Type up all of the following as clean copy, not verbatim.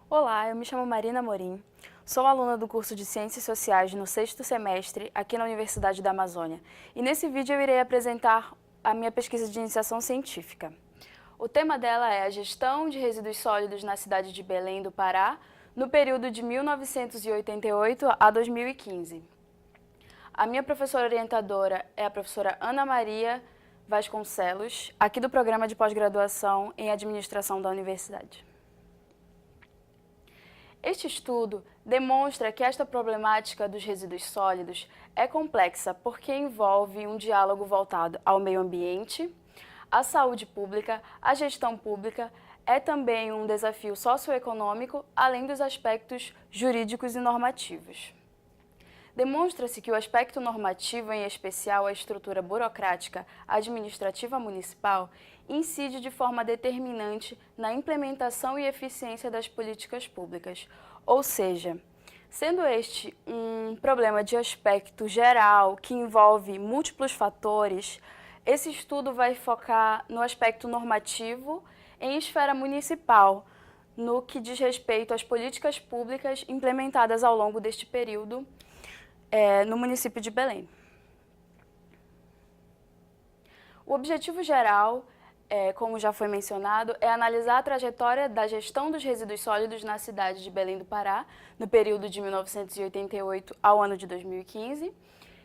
Olá, eu me chamo Marina Morim, sou aluna do curso de Ciências Sociais no 6º semestre aqui na Universidade da Amazônia e nesse vídeo eu irei apresentar a minha pesquisa de iniciação científica. O tema dela é a gestão de resíduos sólidos na cidade de Belém do Pará no período de 1988 a 2015. A minha professora orientadora é a professora Ana Maria Vasconcelos, aqui do programa de pós-graduação em Administração da Universidade. Este estudo demonstra que esta problemática dos resíduos sólidos é complexa porque envolve um diálogo voltado ao meio ambiente, à saúde pública, à gestão pública, é também um desafio socioeconômico, além dos aspectos jurídicos e normativos. Demonstra-se que o aspecto normativo, em especial a estrutura burocrática administrativa municipal, incide de forma determinante na implementação e eficiência das políticas públicas. Ou seja, sendo este um problema de aspecto geral que envolve múltiplos fatores, esse estudo vai focar no aspecto normativo em esfera municipal, no que diz respeito às políticas públicas implementadas ao longo deste período no município de Belém. O objetivo geral, como já foi mencionado, é analisar a trajetória da gestão dos resíduos sólidos na cidade de Belém do Pará, no período de 1988 ao ano de 2015,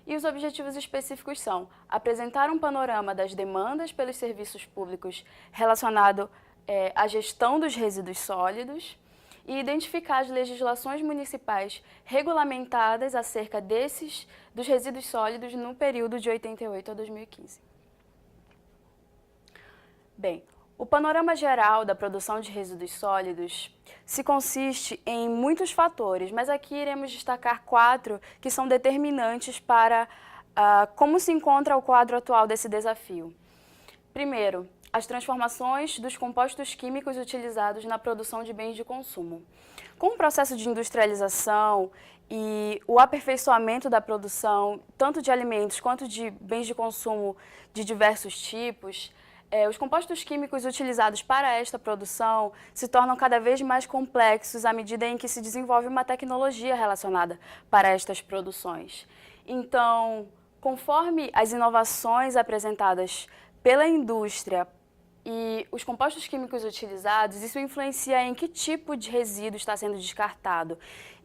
e os objetivos específicos são apresentar um panorama das demandas pelos serviços públicos relacionado à gestão dos resíduos sólidos, e identificar as legislações municipais regulamentadas acerca dos resíduos sólidos no período de 88 a 2015. Bem, o panorama geral da produção de resíduos sólidos se consiste em muitos fatores, mas aqui iremos destacar 4 que são determinantes para como se encontra o quadro atual desse desafio. Primeiro, as transformações dos compostos químicos utilizados na produção de bens de consumo. Com o processo de industrialização e o aperfeiçoamento da produção, tanto de alimentos quanto de bens de consumo de diversos tipos, os compostos químicos utilizados para esta produção se tornam cada vez mais complexos à medida em que se desenvolve uma tecnologia relacionada para estas produções. Então, conforme as inovações apresentadas pela indústria e os compostos químicos utilizados, isso influencia em que tipo de resíduo está sendo descartado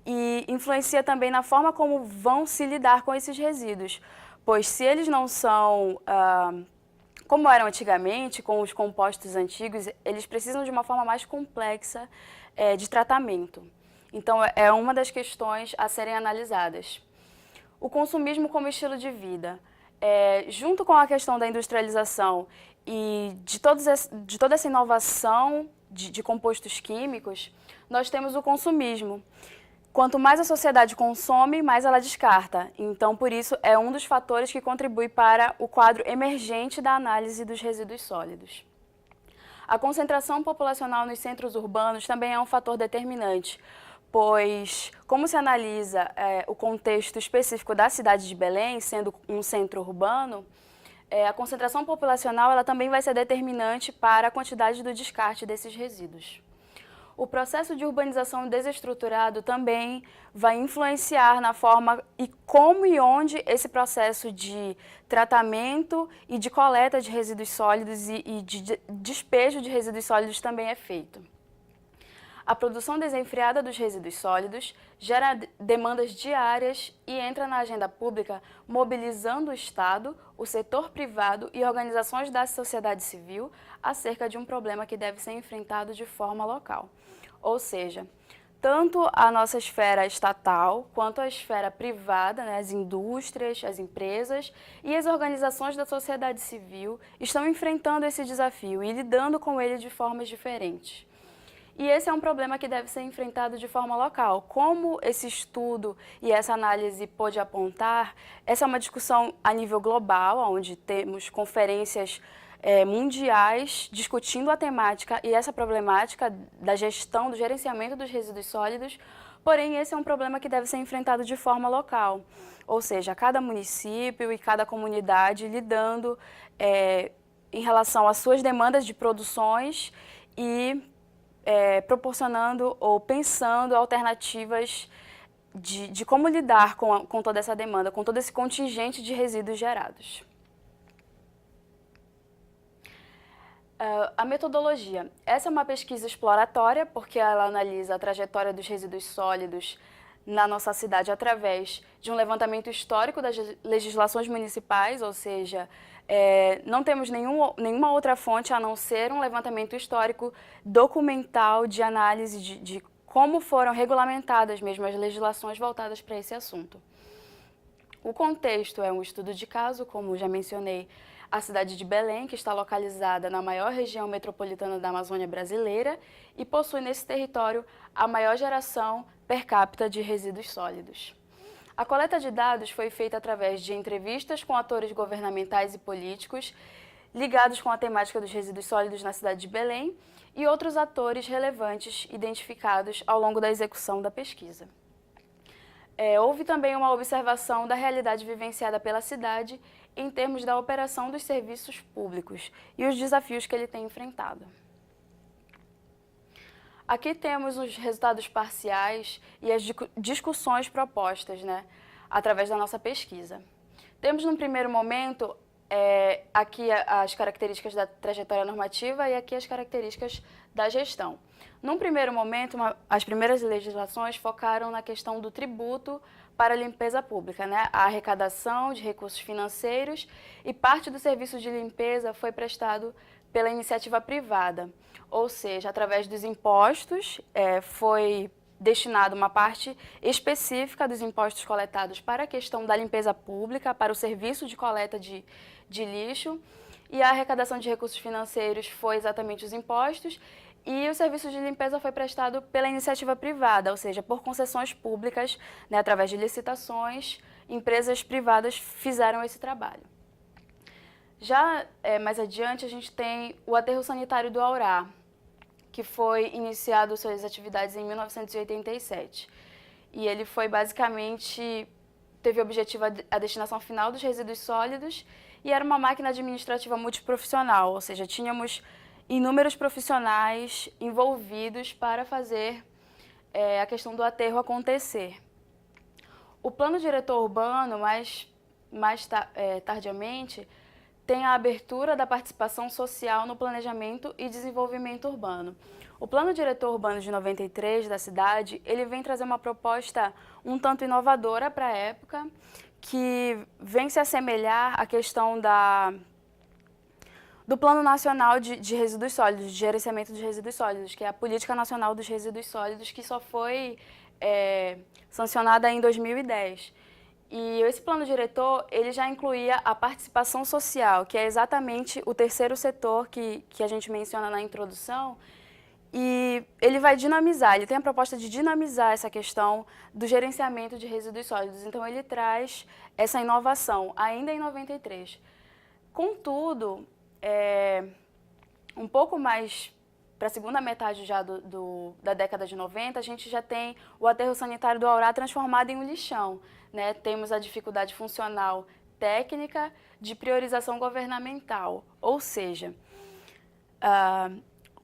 e influencia também na forma como vão se lidar com esses resíduos, pois se eles não são como eram antigamente, com os compostos antigos, eles precisam de uma forma mais complexa de tratamento. Então, é uma das questões a serem analisadas. O consumismo como estilo de vida. Junto com a questão da industrialização e de toda essa inovação de compostos químicos, nós temos o consumismo. Quanto mais a sociedade consome, mais ela descarta. Então, por isso, é um dos fatores que contribui para o quadro emergente da análise dos resíduos sólidos. A concentração populacional nos centros urbanos também é um fator determinante, pois, como se analisa o contexto específico da cidade de Belém, sendo um centro urbano, a concentração populacional ela também vai ser determinante para a quantidade do descarte desses resíduos. O processo de urbanização desestruturado também vai influenciar na forma e como e onde esse processo de tratamento e de coleta de resíduos sólidos e de despejo de resíduos sólidos também é feito. A produção desenfreada dos resíduos sólidos gera demandas diárias e entra na agenda pública, mobilizando o Estado, o setor privado e organizações da sociedade civil acerca de um problema que deve ser enfrentado de forma local. Ou seja, tanto a nossa esfera estatal quanto a esfera privada, as indústrias, as empresas e as organizações da sociedade civil estão enfrentando esse desafio e lidando com ele de formas diferentes. E esse é um problema que deve ser enfrentado de forma local. Como esse estudo e essa análise pôde apontar, essa é uma discussão a nível global, onde temos conferências mundiais discutindo a temática e essa problemática da gestão, do gerenciamento dos resíduos sólidos, porém esse é um problema que deve ser enfrentado de forma local. Ou seja, cada município e cada comunidade lidando em relação às suas demandas de produções e proporcionando ou pensando alternativas de como lidar com toda essa demanda, com todo esse contingente de resíduos gerados. A metodologia. Essa é uma pesquisa exploratória, porque ela analisa a trajetória dos resíduos sólidos na nossa cidade através de um levantamento histórico das legislações municipais, ou seja, não temos nenhuma outra fonte a não ser um levantamento histórico documental de análise de como foram regulamentadas mesmo as legislações voltadas para esse assunto. O contexto é um estudo de caso, como já mencionei, a cidade de Belém, que está localizada na maior região metropolitana da Amazônia brasileira e possui nesse território a maior geração per capita de resíduos sólidos. A coleta de dados foi feita através de entrevistas com atores governamentais e políticos ligados com a temática dos resíduos sólidos na cidade de Belém e outros atores relevantes identificados ao longo da execução da pesquisa. Houve também uma observação da realidade vivenciada pela cidade em termos da operação dos serviços públicos e os desafios que ele tem enfrentado. Aqui temos os resultados parciais e as discussões propostas, através da nossa pesquisa. Temos, num primeiro momento, aqui as características da trajetória normativa e aqui as características da gestão. Num primeiro momento, as primeiras legislações focaram na questão do tributo para a limpeza pública, a arrecadação de recursos financeiros, e parte do serviço de limpeza foi prestado pela iniciativa privada, ou seja, através dos impostos foi destinado uma parte específica dos impostos coletados para a questão da limpeza pública, para o serviço de coleta de lixo, e a arrecadação de recursos financeiros foi exatamente os impostos, e o serviço de limpeza foi prestado pela iniciativa privada, ou seja, por concessões públicas, através de licitações, empresas privadas fizeram esse trabalho. Já mais adiante, a gente tem o aterro sanitário do Aurá, que foi iniciado suas atividades em 1987. E ele foi basicamente, teve objetivo a destinação final dos resíduos sólidos e era uma máquina administrativa multiprofissional, ou seja, tínhamos inúmeros profissionais envolvidos para fazer a questão do aterro acontecer. O plano diretor urbano, mais tardiamente, tem a abertura da participação social no planejamento e desenvolvimento urbano. O plano diretor urbano de 93 da cidade, ele vem trazer uma proposta um tanto inovadora para a época, que vem se assemelhar à questão do Plano Nacional de Resíduos Sólidos, de Gerenciamento de Resíduos Sólidos, que é a Política Nacional dos Resíduos Sólidos, que só foi sancionada em 2010. E esse plano diretor, ele já incluía a participação social, que é exatamente o terceiro setor que a gente menciona na introdução, e ele vai dinamizar, ele tem a proposta de dinamizar essa questão do gerenciamento de resíduos sólidos. Então, ele traz essa inovação, ainda em 93. Contudo, um pouco mais para a segunda metade já da década de 90, a gente já tem o aterro sanitário do Aurá transformado em um lixão. Temos a dificuldade funcional técnica de priorização governamental, ou seja,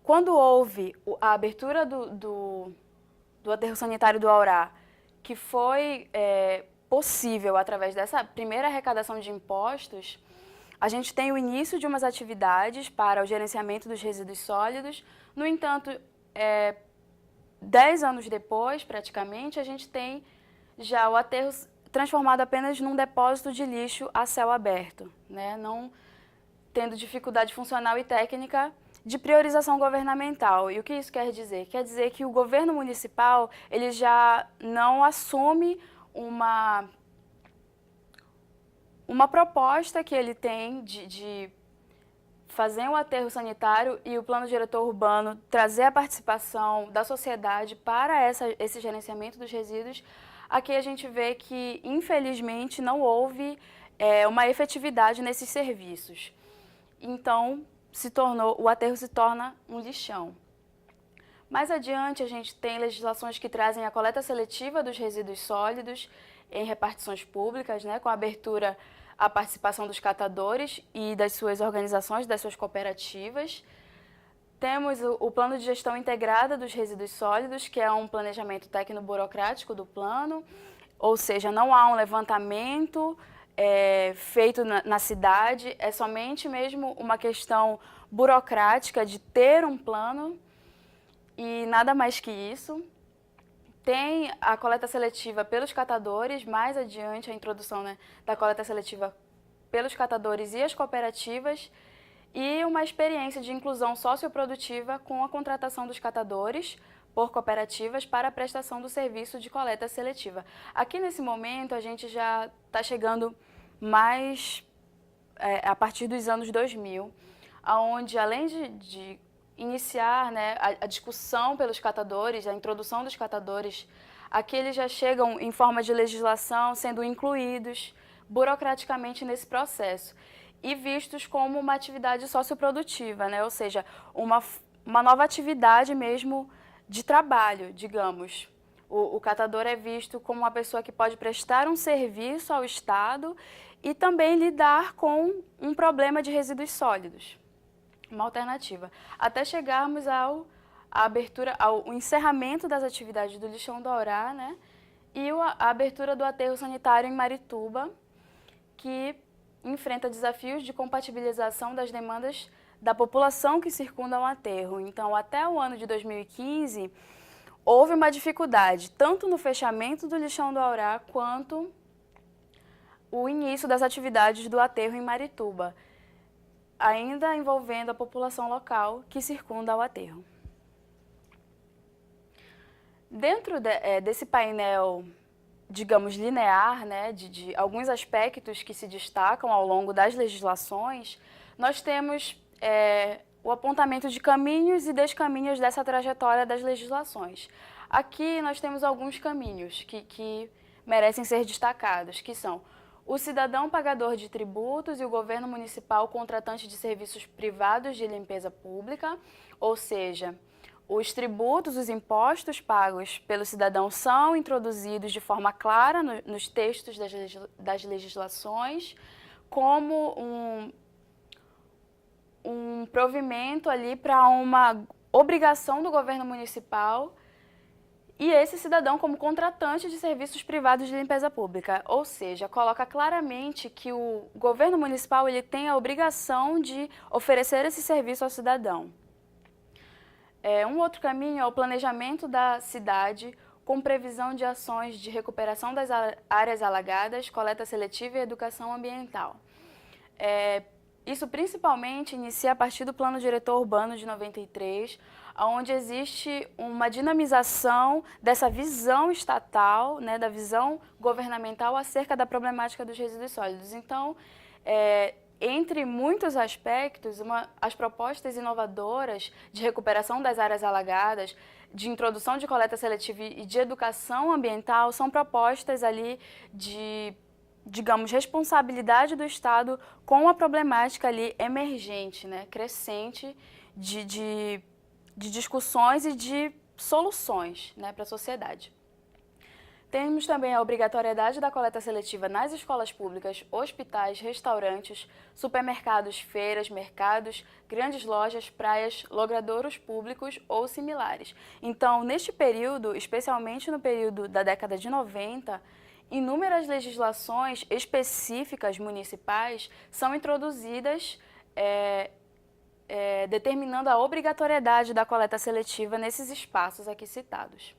quando houve a abertura do aterro sanitário do Aurá, que foi possível através dessa primeira arrecadação de impostos, a gente tem o início de umas atividades para o gerenciamento dos resíduos sólidos. No entanto, 10 anos depois, praticamente, a gente tem já o aterro transformado apenas num depósito de lixo a céu aberto, não tendo dificuldade funcional e técnica de priorização governamental. E o que isso quer dizer? Quer dizer que o governo municipal ele já não assume uma proposta que ele tem de fazer um aterro sanitário e o plano diretor urbano trazer a participação da sociedade para esse gerenciamento dos resíduos. Aqui a gente vê que, infelizmente, não houve uma efetividade nesses serviços. Então, o aterro se torna um lixão. Mais adiante, a gente tem legislações que trazem a coleta seletiva dos resíduos sólidos em repartições públicas, com a abertura à participação dos catadores e das suas organizações, das suas cooperativas. Temos o Plano de Gestão Integrada dos Resíduos Sólidos, que é um planejamento tecnoburocrático do plano, ou seja, não há um levantamento feito na cidade, é somente mesmo uma questão burocrática de ter um plano e nada mais que isso. Tem a coleta seletiva pelos catadores, mais adiante a introdução, né, da coleta seletiva pelos catadores e as cooperativas, e uma experiência de inclusão socioprodutiva com a contratação dos catadores por cooperativas para a prestação do serviço de coleta seletiva. Aqui nesse momento a gente já está chegando mais a partir dos anos 2000, onde além de iniciar, né, a discussão pelos catadores, a introdução dos catadores, aqui eles já chegam em forma de legislação sendo incluídos burocraticamente nesse processo e vistos como uma atividade socioprodutiva, né? Ou seja, uma nova atividade mesmo de trabalho, digamos. O catador é visto como uma pessoa que pode prestar um serviço ao Estado e também lidar com um problema de resíduos sólidos, uma alternativa, até chegarmos ao encerramento das atividades do lixão do Aurá, né? E a abertura do aterro sanitário em Marituba, que enfrenta desafios de compatibilização das demandas da população que circunda o aterro. Então, até o ano de 2015, houve uma dificuldade, tanto no fechamento do lixão do Aurá, quanto o início das atividades do aterro em Marituba, ainda envolvendo a população local que circunda o aterro. Dentro desse painel, digamos, linear, né, de alguns aspectos que se destacam ao longo das legislações, nós temos o apontamento de caminhos e descaminhos dessa trajetória das legislações. Aqui nós temos alguns caminhos que merecem ser destacados, que são o cidadão pagador de tributos e o governo municipal contratante de serviços privados de limpeza pública, ou seja, os tributos, os impostos pagos pelo cidadão são introduzidos de forma clara nos textos das legislações, como um provimento ali para uma obrigação do governo municipal e esse cidadão como contratante de serviços privados de limpeza pública, ou seja, coloca claramente que o governo municipal ele tem a obrigação de oferecer esse serviço ao cidadão. Um outro caminho é o planejamento da cidade com previsão de ações de recuperação das áreas alagadas, coleta seletiva e educação ambiental. Isso principalmente inicia a partir do Plano Diretor Urbano de 93, onde existe uma dinamização dessa visão estatal, né, da visão governamental acerca da problemática dos resíduos sólidos. Então, entre muitos aspectos, as propostas inovadoras de recuperação das áreas alagadas, de introdução de coleta seletiva e de educação ambiental são propostas ali de, digamos, responsabilidade do Estado com a problemática ali emergente, né, crescente de discussões e de soluções, né, para a sociedade. Temos também a obrigatoriedade da coleta seletiva nas escolas públicas, hospitais, restaurantes, supermercados, feiras, mercados, grandes lojas, praias, logradouros públicos ou similares. Então, neste período, especialmente no período da década de 90, inúmeras legislações específicas municipais são introduzidas determinando a obrigatoriedade da coleta seletiva nesses espaços aqui citados.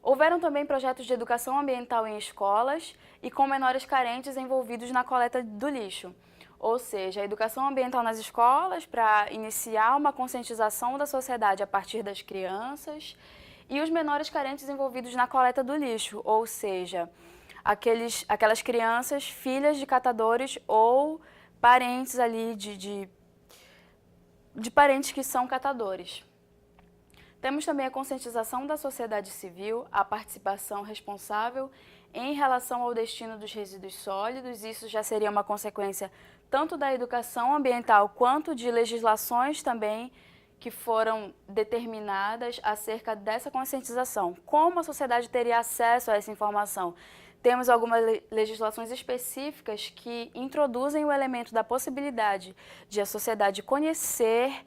Houveram também projetos de educação ambiental em escolas e com menores carentes envolvidos na coleta do lixo, ou seja, a educação ambiental nas escolas para iniciar uma conscientização da sociedade a partir das crianças e os menores carentes envolvidos na coleta do lixo, ou seja, aquelas crianças filhas de catadores ou parentes ali de parentes que são catadores. Temos também a conscientização da sociedade civil, a participação responsável em relação ao destino dos resíduos sólidos. Isso já seria uma consequência tanto da educação ambiental quanto de legislações também que foram determinadas acerca dessa conscientização. Como a sociedade teria acesso a essa informação? Temos algumas legislações específicas que introduzem o elemento da possibilidade de a sociedade conhecer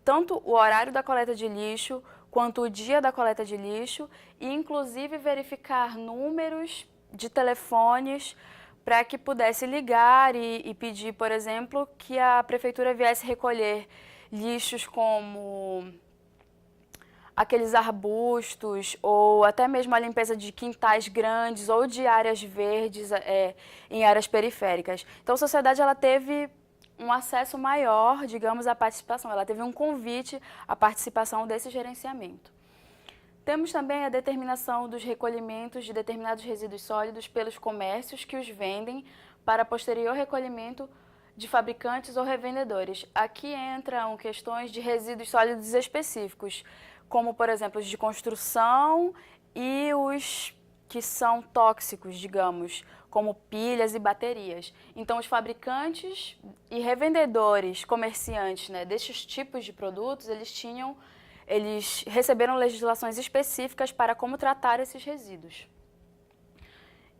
tanto o horário da coleta de lixo quanto o dia da coleta de lixo e, inclusive, verificar números de telefones para que pudesse ligar e pedir, por exemplo, que a prefeitura viesse recolher lixos como aqueles arbustos ou até mesmo a limpeza de quintais grandes ou de áreas verdes em áreas periféricas. Então, a sociedade ela teve um acesso maior, digamos, à participação. Ela teve um convite à participação desse gerenciamento. Temos também a determinação dos recolhimentos de determinados resíduos sólidos pelos comércios que os vendem para posterior recolhimento de fabricantes ou revendedores. Aqui entram questões de resíduos sólidos específicos, como, por exemplo, os de construção e os que são tóxicos, digamos, como pilhas e baterias. Então, os fabricantes e revendedores, comerciantes, né, destes tipos de produtos, eles receberam legislações específicas para como tratar esses resíduos.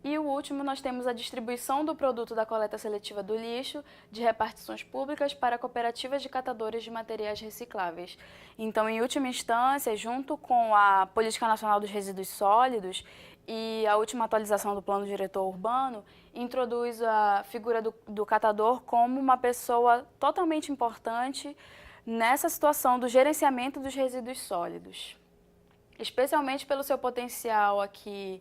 E o último, nós temos a distribuição do produto da coleta seletiva do lixo de repartições públicas para cooperativas de catadores de materiais recicláveis. Então, em última instância, junto com a Política Nacional dos Resíduos Sólidos e a última atualização do Plano Diretor Urbano, introduz a figura do catador como uma pessoa totalmente importante nessa situação do gerenciamento dos resíduos sólidos, especialmente pelo seu potencial aqui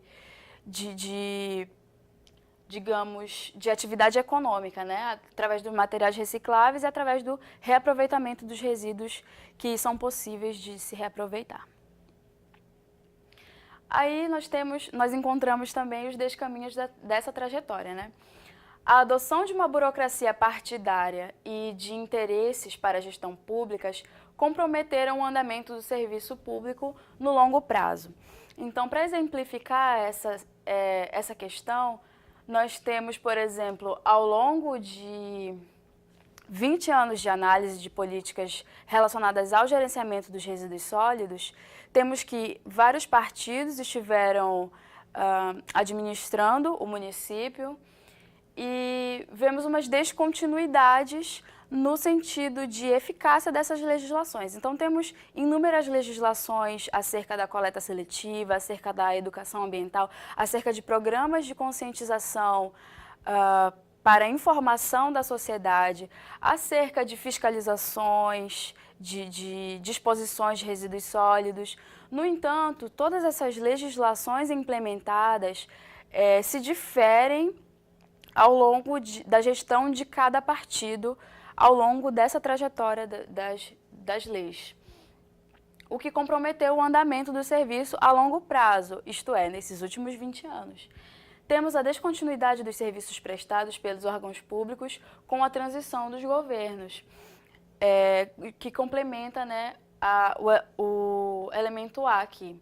digamos, de atividade econômica, né? Através dos materiais recicláveis e através do reaproveitamento dos resíduos que são possíveis de se reaproveitar. Aí nós encontramos também os descaminhos dessa trajetória, né? A adoção de uma burocracia partidária e de interesses para a gestão públicas comprometeram o andamento do serviço público no longo prazo. Então, para exemplificar essa questão, nós temos, por exemplo, ao longo de 20 anos de análise de políticas relacionadas ao gerenciamento dos resíduos sólidos, temos que vários partidos estiveram administrando o município e vemos umas descontinuidades no sentido de eficácia dessas legislações. Então, temos inúmeras legislações acerca da coleta seletiva, acerca da educação ambiental, acerca de programas de conscientização para a informação da sociedade, acerca de fiscalizações, de disposições de resíduos sólidos. No entanto, todas essas legislações implementadas se diferem ao longo da gestão de cada partido, ao longo dessa trajetória das leis, o que comprometeu o andamento do serviço a longo prazo, isto é, nesses últimos 20 anos. Temos a descontinuidade dos serviços prestados pelos órgãos públicos com a transição dos governos, que complementa, né, o elemento A aqui.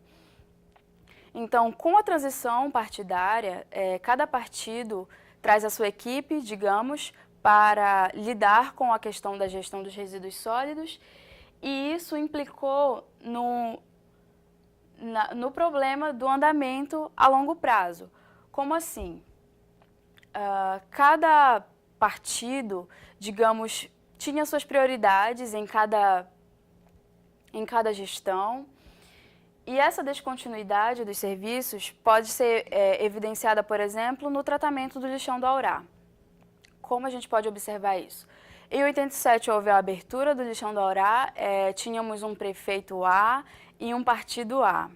Então, com a transição partidária, cada partido traz a sua equipe, digamos, para lidar com a questão da gestão dos resíduos sólidos, e isso implicou no problema do andamento a longo prazo. Como assim? Cada partido, digamos, tinha suas prioridades em cada gestão, e essa descontinuidade dos serviços pode ser evidenciada, por exemplo, no tratamento do lixão do Aurá. Como a gente pode observar isso? Em 87 houve a abertura do lixão do Aurá, tínhamos um prefeito A e um partido A.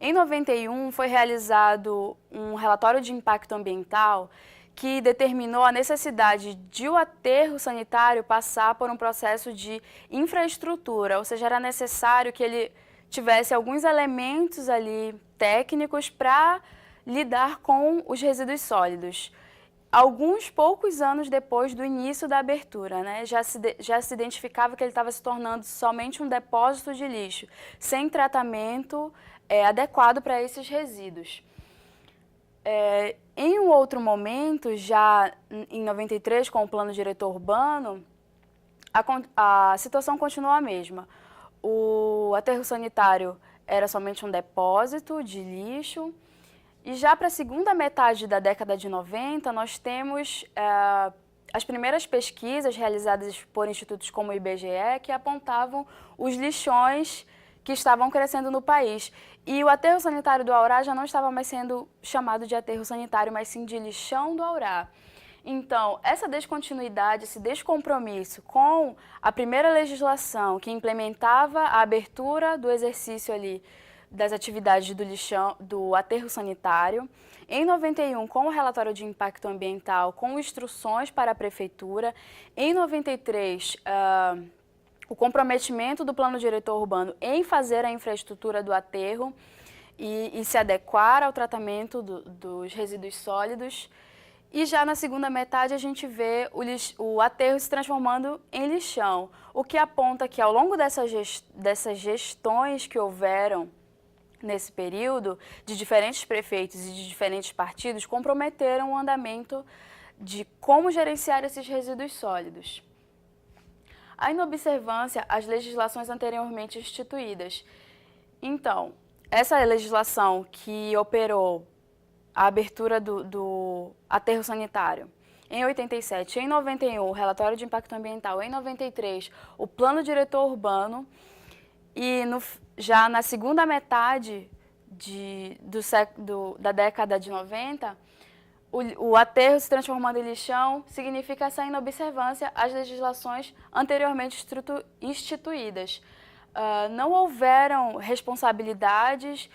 Em 91 foi realizado um relatório de impacto ambiental que determinou a necessidade de o aterro sanitário passar por um processo de infraestrutura, ou seja, era necessário que ele tivesse alguns elementos ali técnicos para lidar com os resíduos sólidos. Alguns poucos anos depois do início da abertura, né, já se identificava que ele estava se tornando somente um depósito de lixo, sem tratamento adequado para esses resíduos. Em um outro momento, já em 93, com o Plano Diretor Urbano, a situação continuou a mesma. O aterro sanitário era somente um depósito de lixo. E já para a segunda metade da década de 90, nós temos as primeiras pesquisas realizadas por institutos como o IBGE que apontavam os lixões que estavam crescendo no país. E o aterro sanitário do Aurá já não estava mais sendo chamado de aterro sanitário, mas sim de lixão do Aurá. Então, essa descontinuidade, esse descompromisso com a primeira legislação que implementava a abertura do exercício ali das atividades do lixão, do aterro sanitário, em 91 com o relatório de impacto ambiental, com instruções para a prefeitura, em 93 o comprometimento do plano diretor urbano em fazer a infraestrutura do aterro e se adequar ao tratamento dos resíduos sólidos. E já na segunda metade a gente vê o aterro se transformando em lixão, o que aponta que ao longo dessas gestões que houveram nesse período, de diferentes prefeitos e de diferentes partidos, comprometeram o andamento de como gerenciar esses resíduos sólidos. A inobservância às legislações anteriormente instituídas. Então, essa legislação que operou a abertura do aterro sanitário em 87, em 91 o relatório de impacto ambiental, em 93 o plano diretor urbano e já na segunda metade da década de 90, o aterro se transformando em lixão significa essa inobservância às legislações anteriormente instituídas. Não houveram responsabilidades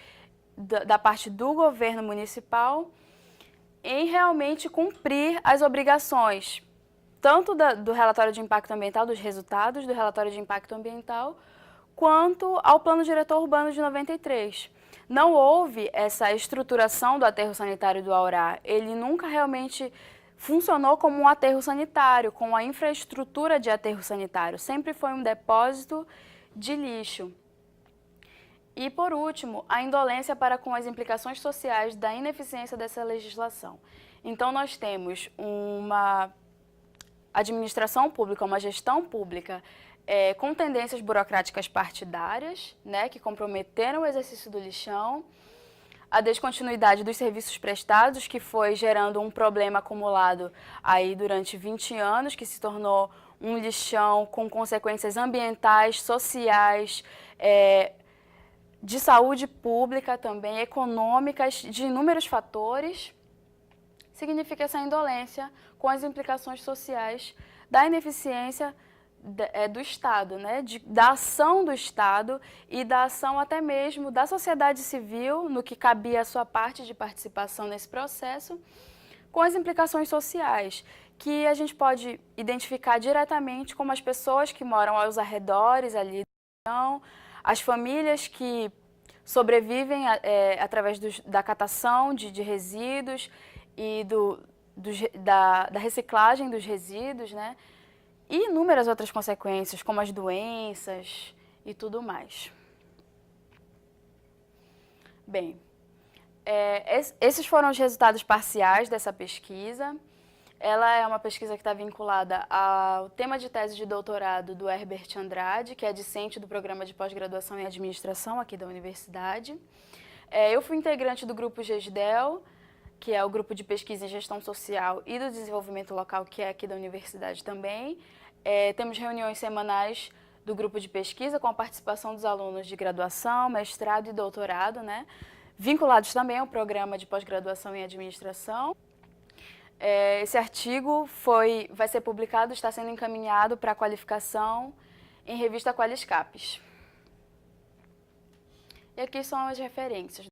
da parte do governo municipal em realmente cumprir as obrigações, tanto do relatório de impacto ambiental, dos resultados do relatório de impacto ambiental, quanto ao plano diretor urbano de 93. Não houve essa estruturação do aterro sanitário do Aurá, ele nunca realmente funcionou como um aterro sanitário, com a infraestrutura de aterro sanitário, sempre foi um depósito de lixo. E, por último, a indolência para com as implicações sociais da ineficiência dessa legislação. Então, nós temos uma administração pública, uma gestão pública com tendências burocráticas partidárias, né, que comprometeram o exercício do lixão, a descontinuidade dos serviços prestados, que foi gerando um problema acumulado aí durante 20 anos, que se tornou um lixão com consequências ambientais, sociais, de saúde pública também, econômicas, de inúmeros fatores, significa essa indolência com as implicações sociais da ineficiência do Estado, né? Da ação do Estado e da ação até mesmo da sociedade civil, no que cabia a sua parte de participação nesse processo, com as implicações sociais, que a gente pode identificar diretamente como as pessoas que moram aos arredores ali, as famílias que sobrevivem através da catação de resíduos e da reciclagem dos resíduos, né? E inúmeras outras consequências, como as doenças e tudo mais. Bem, esses foram os resultados parciais dessa pesquisa. Ela é uma pesquisa que está vinculada ao tema de tese de doutorado do Herbert Andrade, que é discente do programa de pós-graduação em administração aqui da universidade. Eu fui integrante do grupo GESDEL, que é o grupo de pesquisa em gestão social e do desenvolvimento local, que é aqui da universidade também. Temos reuniões semanais do grupo de pesquisa com a participação dos alunos de graduação, mestrado e doutorado, né? Vinculados também ao programa de pós-graduação em administração. Esse artigo vai ser publicado, está sendo encaminhado para qualificação em revista Qualiscapes. E aqui são as referências.